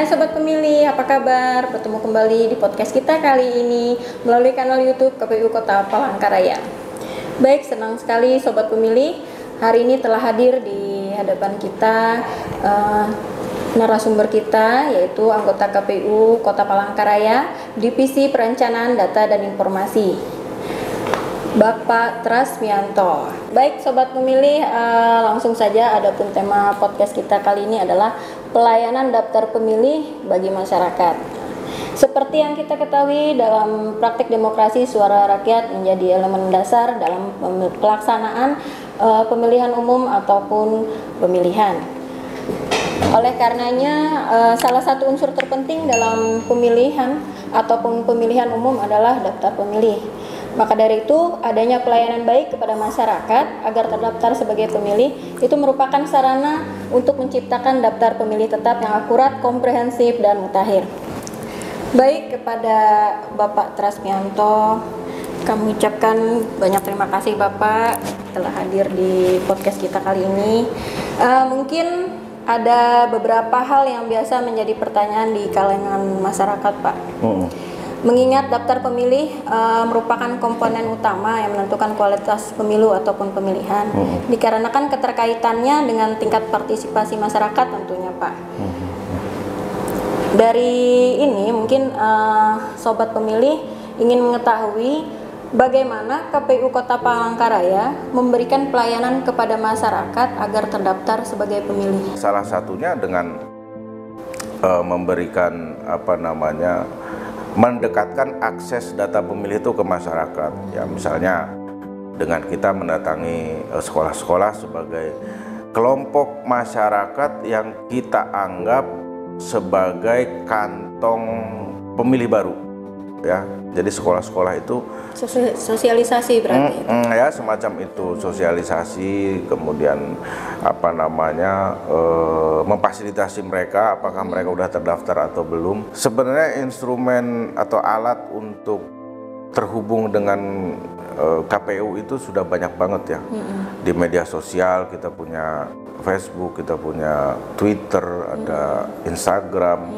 Hai Sobat Pemilih, apa kabar? Bertemu kembali di podcast kita kali ini melalui kanal YouTube KPU Kota Palangkaraya. Baik, senang sekali Sobat Pemilih, hari ini telah hadir di hadapan kita narasumber kita, yaitu anggota KPU Kota Palangkaraya, Divisi Perencanaan Data dan Informasi, Bapak Trasmianto. Baik Sobat Pemilih, langsung saja, adapun tema podcast kita kali ini adalah pelayanan daftar pemilih bagi masyarakat. Seperti yang kita ketahui, dalam praktik demokrasi, suara rakyat menjadi elemen dasar dalam pelaksanaan pemilihan umum ataupun pemilihan. Oleh karenanya, salah satu unsur terpenting dalam pemilihan ataupun pemilihan umum adalah daftar pemilih. Maka dari itu, adanya pelayanan baik kepada masyarakat agar terdaftar sebagai pemilih itu merupakan sarana untuk menciptakan daftar pemilih tetap yang akurat, komprehensif, dan mutakhir. Baik, kepada Bapak Trasmianto, kami ucapkan banyak terima kasih Bapak telah hadir di podcast kita kali ini. Mungkin ada beberapa hal yang biasa menjadi pertanyaan di kalangan masyarakat, Pak. Mengingat daftar pemilih merupakan komponen utama yang menentukan kualitas pemilu ataupun pemilihan, dikarenakan keterkaitannya dengan tingkat partisipasi masyarakat tentunya, Pak. Dari ini mungkin Sobat Pemilih ingin mengetahui bagaimana KPU Kota Palangkaraya memberikan pelayanan kepada masyarakat agar terdaftar sebagai pemilih. Salah satunya dengan memberikan mendekatkan akses data pemilih itu ke masyarakat. Ya, misalnya dengan kita mendatangi sekolah-sekolah sebagai kelompok masyarakat yang kita anggap sebagai kantong pemilih baru. Ya, jadi sekolah-sekolah itu sosialisasi berarti ya, semacam itu, sosialisasi, kemudian memfasilitasi mereka apakah mereka udah terdaftar atau belum. Sebenarnya instrumen atau alat untuk terhubung dengan KPU itu sudah banyak banget ya. Di media sosial kita punya Facebook, kita punya Twitter, ada Instagram,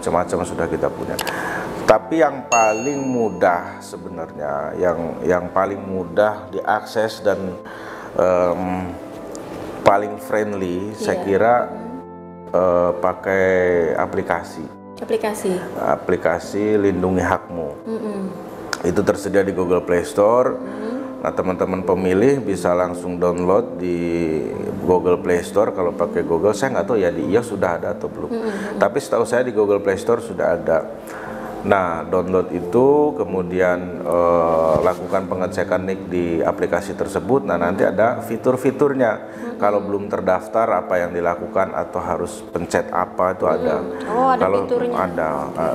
macam-macam sudah kita punya. Tapi yang paling mudah sebenarnya, yang paling mudah diakses dan paling friendly, saya kira pakai aplikasi Lindungi Hakmu. Itu tersedia di Google Play Store. Nah, teman-teman pemilih bisa langsung download di Google Play Store. Kalau pakai Google, saya nggak tahu ya di iOS sudah ada atau belum. Tapi setahu saya di Google Play Store sudah ada. Nah, download itu, kemudian lakukan pengecekan NIK di aplikasi tersebut. Nah, nanti ada fitur-fiturnya. Kalau belum terdaftar, apa yang dilakukan atau harus pencet apa, itu ada. Oh, ada kalau fiturnya. Ada.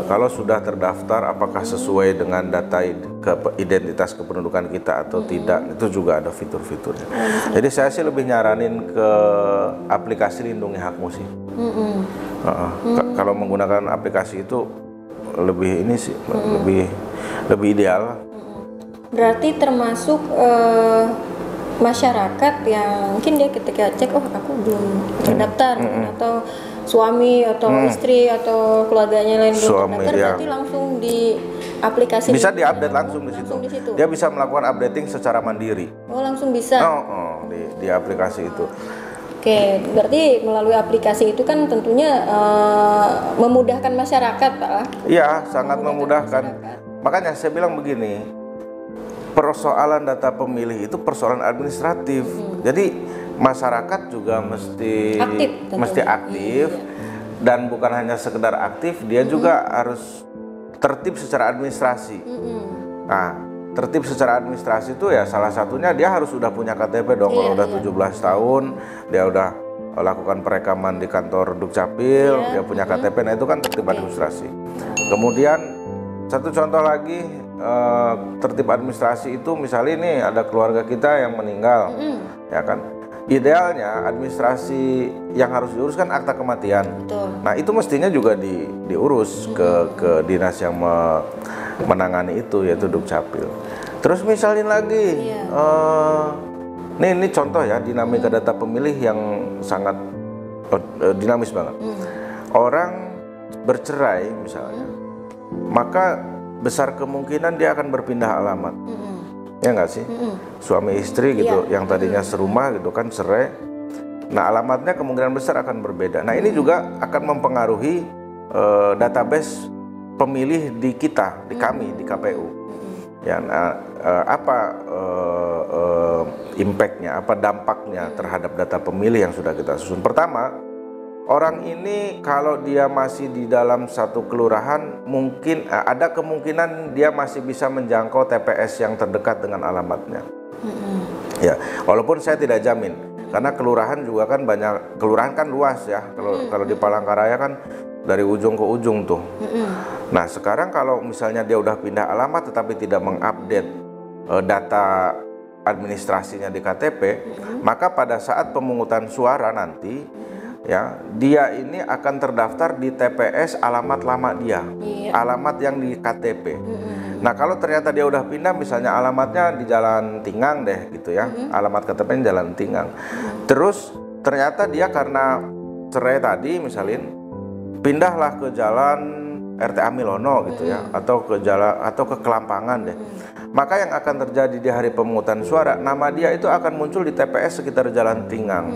Kalau sudah terdaftar, apakah sesuai dengan data identitas kependudukan kita atau tidak, itu juga ada fitur-fiturnya. Jadi saya sih lebih nyaranin ke aplikasi Lindungi Hakmu sih. Kalau menggunakan aplikasi itu lebih ini sih, lebih ideal. Berarti termasuk masyarakat yang mungkin dia ketika cek, oh aku belum terdaftar, atau suami atau istri atau keluarganya lain belum terdaftar, berarti langsung di aplikasi bisa diupdate langsung di situ. Dia bisa melakukan updating secara mandiri. Oh, langsung bisa. Di aplikasi itu. Oke, berarti melalui aplikasi itu kan tentunya memudahkan masyarakat, Pak. Iya, sangat memudahkan. Makanya saya bilang begini, persoalan data pemilih itu persoalan administratif. Jadi masyarakat juga mesti aktif, dan bukan hanya sekedar aktif, dia juga harus tertib secara administrasi. Nah, tertib secara administrasi itu ya salah satunya dia harus sudah punya KTP dong. Kalau udah 17 tahun, dia udah lakukan perekaman di kantor Dukcapil, dia punya KTP, nah itu kan tertib administrasi. Kemudian satu contoh lagi, tertib administrasi itu misalnya ini ada keluarga kita yang meninggal, ya kan. Idealnya administrasi yang harus diurus kan akta kematian. Nah, itu mestinya juga diurus ke dinas yang menangani itu, yaitu Dukcapil. Terus misalin lagi, ini contoh ya, dinamika data pemilih yang sangat dinamis banget. Orang bercerai misalnya, maka besar kemungkinan dia akan berpindah alamat. Ya nggak sih? Suami istri gitu, yang tadinya serumah gitu kan cerai. Nah, alamatnya kemungkinan besar akan berbeda. Nah, ini juga akan mempengaruhi database pemilih di kita, di kami, di KPU. Ya, nah, apa impactnya, apa dampaknya terhadap data pemilih yang sudah kita susun? Pertama, orang ini kalau dia masih di dalam satu kelurahan, mungkin ada kemungkinan dia masih bisa menjangkau TPS yang terdekat dengan alamatnya. Ya, walaupun saya tidak jamin, karena kelurahan juga kan banyak, kelurahan kan luas ya. Kalau di Palangkaraya kan dari ujung ke ujung tuh. Nah, sekarang kalau misalnya dia udah pindah alamat tetapi tidak mengupdate data administrasinya di KTP, maka pada saat pemungutan suara nanti, ya, dia ini akan terdaftar di TPS alamat lama dia, alamat yang di KTP. Nah, kalau ternyata dia udah pindah, misalnya alamatnya di Jalan Tingang deh gitu ya, alamat KTP-nya Jalan Tingang. Terus ternyata dia karena cerai tadi misalnya, pindahlah ke Jalan RT Amilono gitu ya, atau ke jalan atau ke Kelampangan deh. Maka yang akan terjadi di hari pemungutan suara, nama dia itu akan muncul di TPS sekitar Jalan Tingang.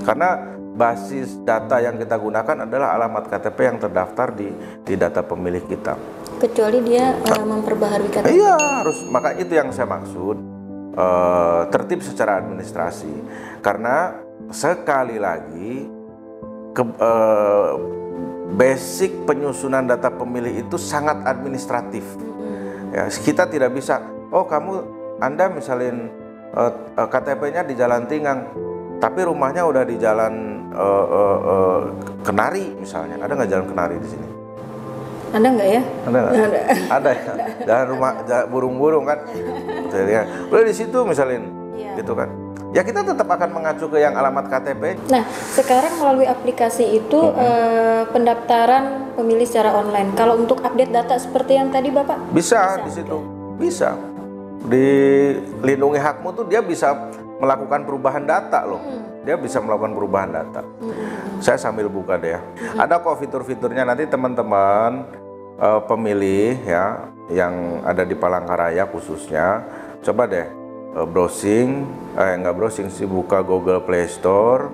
Karena basis data yang kita gunakan adalah alamat KTP yang terdaftar di data pemilih kita. Kecuali dia memperbaharui KTP. Iya, harus. Maka itu yang saya maksud, tertib secara administrasi. Karena sekali lagi basic penyusunan data pemilih itu sangat administratif. Ya, kita tidak bisa, oh Anda misalin KTP-nya di Jalan Tingang, tapi rumahnya udah di Jalan Kenari misalnya. Ada nggak Jalan Kenari di sini? Ada nggak ya? Ada nggak? Ada ya. Jalan rumah burung-burung kan. Udah di situ misalin, gitu kan. Ya kita tetap akan mengacu ke yang alamat KTP. Nah, sekarang melalui aplikasi itu pendaftaran pemilih secara online. Kalau untuk update data seperti yang tadi Bapak? Bisa di situ. Bisa. Di Lindungi Hakmu tuh dia bisa melakukan perubahan data loh. Dia bisa melakukan perubahan data. Saya sambil buka deh ya. Ada kok fitur-fiturnya, nanti teman-teman pemilih ya yang ada di Palangkaraya khususnya, coba deh browsing, nggak browsing sih, buka Google Play Store.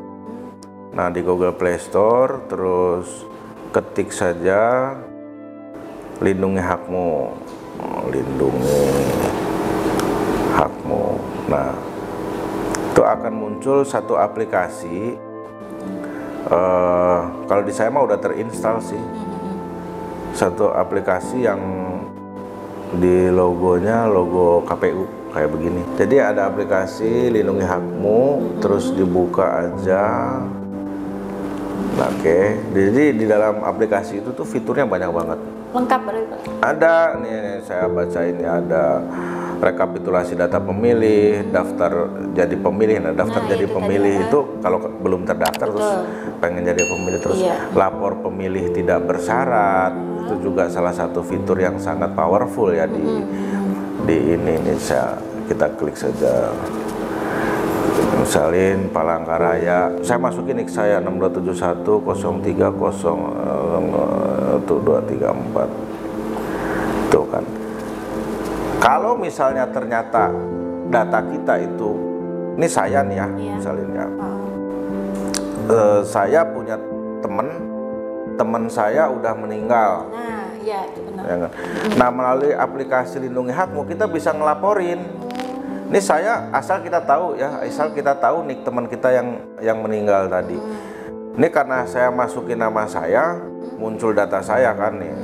Nah, di Google Play Store terus ketik saja Lindungi Hakmu, Lindungi Hakmu. Nah, itu akan muncul satu aplikasi. Kalau di saya mah udah terinstall sih, satu aplikasi yang di logonya logo KPU kayak begini. Jadi ada aplikasi Lindungi Hakmu, terus dibuka aja. Oke, jadi di dalam aplikasi itu tuh fiturnya banyak banget. Lengkap berarti Pak? Ada nih, saya baca ini, ada rekapitulasi data pemilih, daftar jadi pemilih. Nah, daftar jadi pemilih itu kalau belum terdaftar terus pengen jadi pemilih, terus lapor pemilih tidak bersyarat. Itu juga salah satu fitur yang sangat powerful ya di ini kita klik saja. Misalin Palangkaraya, saya masukin nik saya 6271030234. Tuh kan. Kalau misalnya ternyata data kita itu, ini saya nih ya, misalnya ya, saya punya teman saya udah meninggal. Nah, iya itu benar. Ya kan? Nah, melalui aplikasi Lindungi Hakmu kita bisa ngelaporin. Ini saya, asal kita tahu ya, asal kita tahu nik teman kita yang meninggal tadi. Ini karena saya masukin nama saya, muncul data saya kan nih.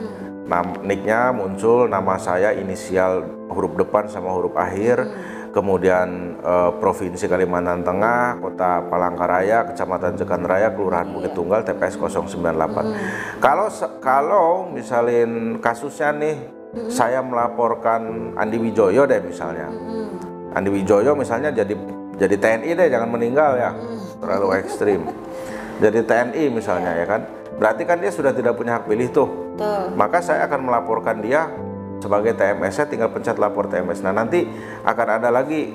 Niknya muncul nama saya, inisial huruf depan sama huruf akhir, kemudian Provinsi Kalimantan Tengah, Kota Palangkaraya, Kecamatan Jekan Raya, Kelurahan Bukit Tunggal, TPS 098. Kalau misalin kasusnya nih, saya melaporkan Andi Wijoyo deh misalnya. Andi Wijoyo misalnya jadi TNI deh, jangan meninggal ya, terlalu ekstrim. Jadi TNI misalnya ya kan, berarti kan dia sudah tidak punya hak pilih tuh. Maka saya akan melaporkan dia sebagai TMS, saya tinggal pencet lapor TMS. Nah, nanti akan ada lagi,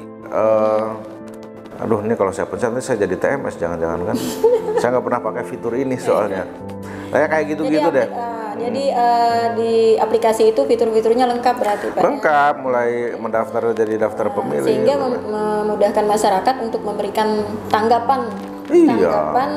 aduh ini kalau saya pencet nanti saya jadi TMS, jangan-jangan kan. Saya nggak pernah pakai fitur ini soalnya. Kayak gitu-gitu deh. Jadi di aplikasi itu fitur-fiturnya lengkap berarti Pak? Lengkap, mulai mendaftar jadi daftar pemilih. Sehingga memudahkan masyarakat untuk memberikan tanggapan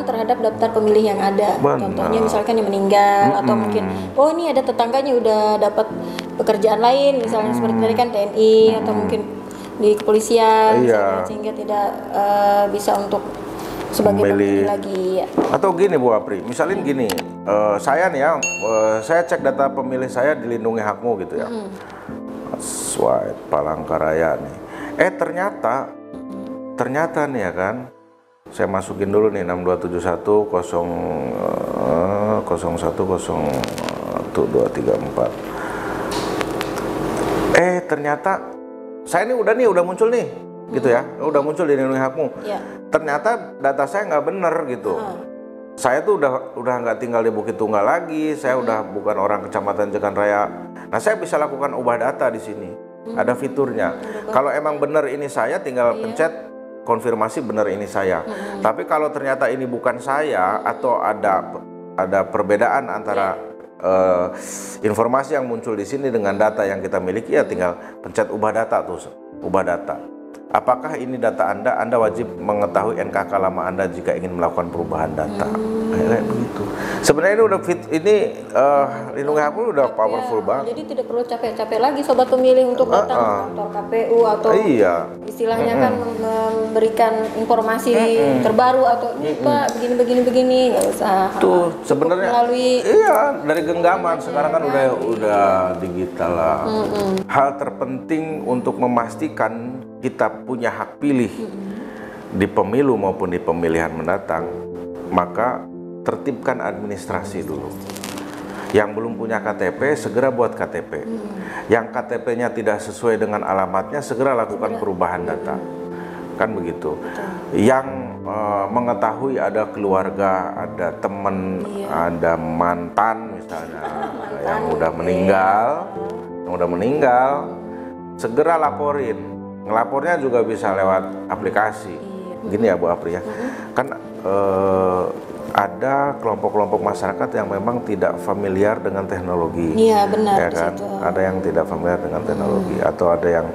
terhadap daftar pemilih yang ada. Benar. Contohnya misalkan yang meninggal atau mungkin ini ada tetangganya udah dapat pekerjaan lain, misalnya seperti tadi kan TNI atau mungkin di kepolisian, sehingga tidak bisa untuk sebagai pemilih lagi. Atau gini Bu Apri, misalnya gini, saya nih ya, saya cek data pemilih saya di Lindungi Hakmu gitu ya. Swipe Palangkaraya nih. Ternyata nih ya kan, saya masukin dulu nih 6271 010234. Ternyata saya ini udah muncul nih, gitu ya, udah muncul di Lindungi Hakmu. Ternyata data saya nggak bener gitu. Saya tuh udah nggak tinggal di Bukit Tunggal lagi, saya udah bukan orang Kecamatan Jekan Raya. Nah, saya bisa lakukan ubah data di sini. Ada fiturnya. Kalau emang bener ini saya, tinggal pencet konfirmasi bener ini saya. Tapi kalau ternyata ini bukan saya atau ada perbedaan antara informasi yang muncul di sini dengan data yang kita miliki, ya tinggal pencet ubah data tuh, ubah data. Apakah ini data Anda? Anda wajib mengetahui NKK lama Anda jika ingin melakukan perubahan data. Kayak begitu. Sebenarnya ini udah Lindungi Hakmu udah powerful banget. Jadi tidak perlu capek-capek lagi sobat pemilih untuk datang ke kantor KPU atau istilahnya kan memberikan informasi terbaru atau Pak begini nggak usah. Tuh sebenarnya melalui dari genggaman sekarang kan udah digital lah. Hal terpenting untuk memastikan kita punya hak pilih di pemilu maupun di pemilihan mendatang, maka tertibkan administrasi dulu. Yang belum punya KTP segera buat KTP. Yang KTP-nya tidak sesuai dengan alamatnya segera lakukan perubahan data. Kan begitu. Yang mengetahui ada keluarga, ada teman, ada mantan misalnya yang udah meninggal, segera laporin. Ngelapornya juga bisa lewat aplikasi. Gini ya Bu Apri ya. Kan ada kelompok-kelompok masyarakat yang memang tidak familiar dengan teknologi. Iya benar. Ya kan? Ada yang tidak familiar dengan teknologi atau ada yang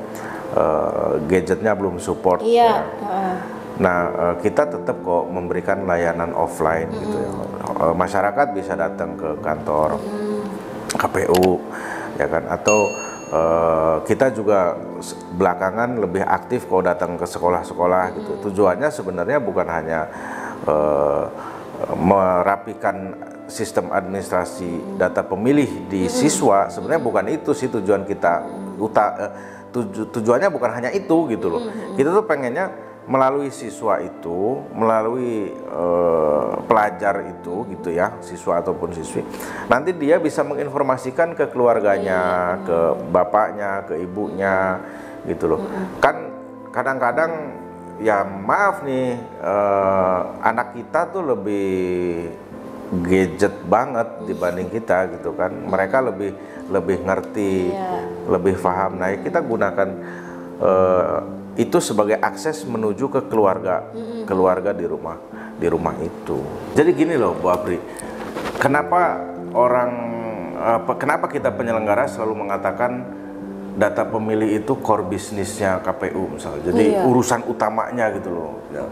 gadgetnya belum support. Iya. Nah, kita tetap kok memberikan layanan offline gitu ya. Masyarakat bisa datang ke kantor KPU, ya kan? Atau kita juga belakangan lebih aktif kalau datang ke sekolah-sekolah gitu. Tujuannya sebenarnya bukan hanya merapikan sistem administrasi data pemilih di siswa, sebenarnya bukan itu sih tujuan kita. Tujuannya bukan hanya itu gitu loh. Kita tuh pengennya melalui siswa itu, melalui pelajar itu gitu ya, siswa ataupun siswi, nanti dia bisa menginformasikan ke keluarganya, ke bapaknya, ke ibunya gitu loh. Kan kadang-kadang ya maaf nih, anak kita tuh lebih gadget banget dibanding kita gitu kan. Mereka lebih ngerti, lebih paham. Nah, kita gunakan itu sebagai akses menuju ke keluarga di rumah itu. Jadi gini loh Bu Apri, kenapa kita penyelenggara selalu mengatakan data pemilih itu core bisnisnya KPU misalnya, jadi urusan utamanya gitu loh ya.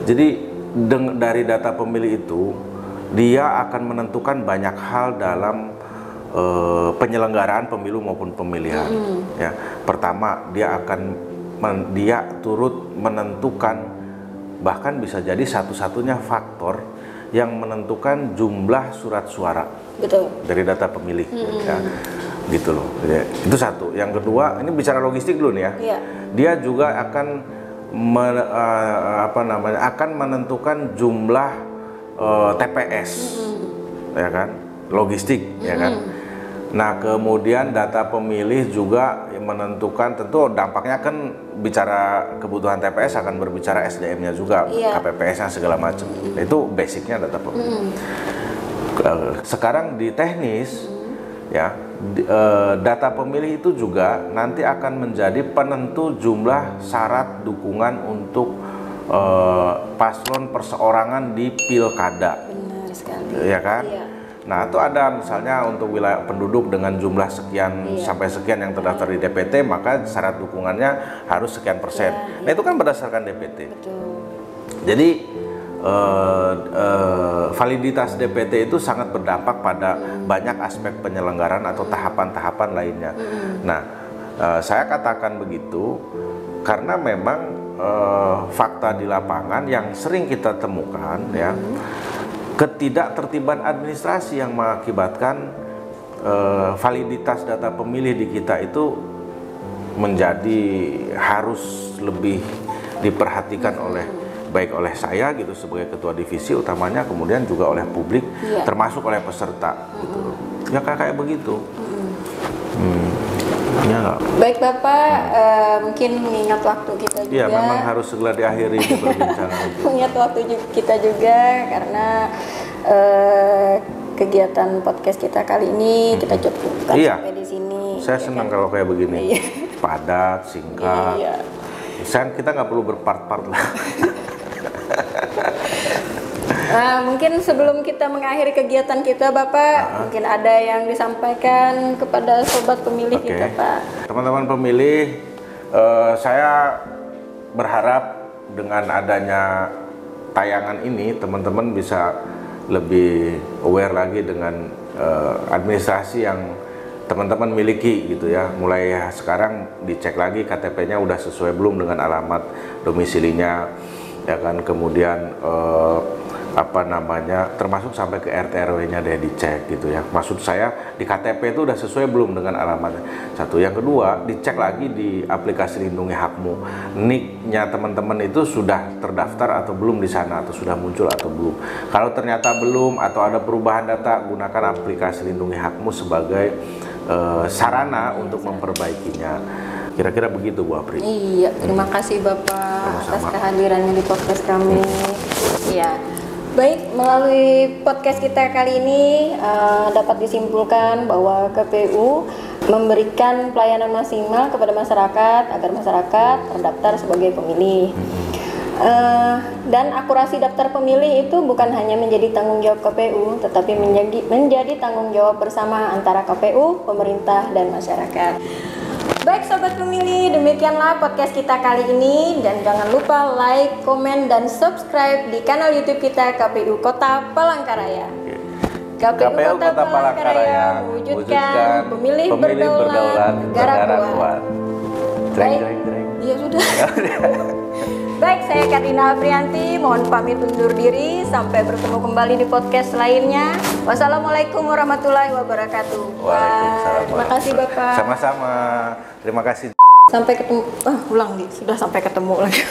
Jadi dari data pemilih itu dia akan menentukan banyak hal dalam penyelenggaraan pemilu maupun pemilihan ya. Pertama, dia turut menentukan, bahkan bisa jadi satu-satunya faktor yang menentukan jumlah surat suara dari data pemilih ya, gitu loh. Itu satu. Yang kedua, ini bicara logistik dulu nih ya. Dia juga akan akan menentukan jumlah TPS ya kan, logistik ya kan. Nah, kemudian data pemilih juga menentukan, tentu dampaknya kan bicara kebutuhan TPS akan berbicara SDM-nya juga, KPPS-nya segala macam. Itu basicnya data pemilih. Sekarang di teknis ya, data pemilih itu juga nanti akan menjadi penentu jumlah syarat dukungan untuk paslon perseorangan di pilkada. Benar sekali. Ya kan? Nah, itu ada misalnya untuk wilayah penduduk dengan jumlah sekian sampai sekian yang terdaftar di DPT, maka syarat dukungannya harus sekian persen. Nah, itu kan berdasarkan DPT. Betul. Jadi validitas DPT itu sangat berdampak pada banyak aspek penyelenggaraan atau tahapan-tahapan lainnya. Nah, saya katakan begitu karena memang fakta di lapangan yang sering kita temukan ya, ketidaktertiban administrasi yang mengakibatkan validitas data pemilih di kita itu menjadi harus lebih diperhatikan baik oleh saya gitu sebagai ketua divisi utamanya, kemudian juga oleh publik, termasuk oleh peserta gitu. Ya kayak begitu. Ya, baik Bapak, mungkin mengingat waktu kita juga. Iya, memang harus segera diakhiri perbincangan. Mengingat waktu kita juga karena kegiatan podcast kita kali ini kita cukupkan sampai di sini. Saya senang kalau kayak begini, padat, singkat. Kita nggak perlu berpart-part lah. Mungkin sebelum kita mengakhiri kegiatan kita, Bapak, mungkin ada yang disampaikan kepada sobat pemilih kita, Pak. Teman-teman pemilih, saya berharap dengan adanya tayangan ini, teman-teman bisa lebih aware lagi dengan administrasi yang teman-teman miliki gitu ya. Mulai sekarang dicek lagi KTP-nya udah sesuai belum dengan alamat domisilinya, ya kan. Kemudian termasuk sampai ke RT RW-nya deh dicek gitu ya. Maksud saya di KTP itu udah sesuai belum dengan alamatnya. Satu, yang kedua dicek lagi di aplikasi Lindungi Hakmu, NIK-nya teman-teman itu sudah terdaftar atau belum di sana, atau sudah muncul atau belum. Kalau ternyata belum atau ada perubahan data, gunakan aplikasi Lindungi Hakmu sebagai sarana untuk memperbaikinya. Kira-kira begitu Bu Apri. Iya, terima kasih Bapak atas kehadirannya di podcast kami. Iya. Baik, melalui podcast kita kali ini dapat disimpulkan bahwa KPU memberikan pelayanan maksimal kepada masyarakat agar masyarakat terdaftar sebagai pemilih. Dan akurasi daftar pemilih itu bukan hanya menjadi tanggung jawab KPU, tetapi menjadi tanggung jawab bersama antara KPU, pemerintah, dan masyarakat. Baik Sobat Pemilih, demikianlah podcast kita kali ini, dan jangan lupa like, komen, dan subscribe di kanal YouTube kita KPU Kota Palangkaraya. KPU Kota Palangkaraya mewujudkan pemilih berdaulat, negara kuat. Baik, ya sudah. Baik, saya Karina Aprianti, mohon pamit undur diri. Sampai bertemu kembali di podcast lainnya. Wassalamualaikum warahmatullahi wabarakatuh. Waalaikumsalam. Terima kasih Bapak. Sama-sama. Terima kasih. Sampai ketemu. Ulang nih, sudah sampai ketemu lagi.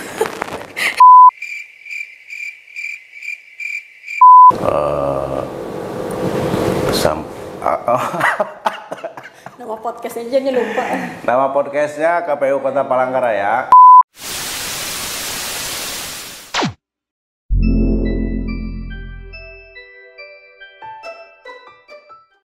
Nama podcastnya aja lupa. Nama podcastnya KPU Kota Palangkaraya.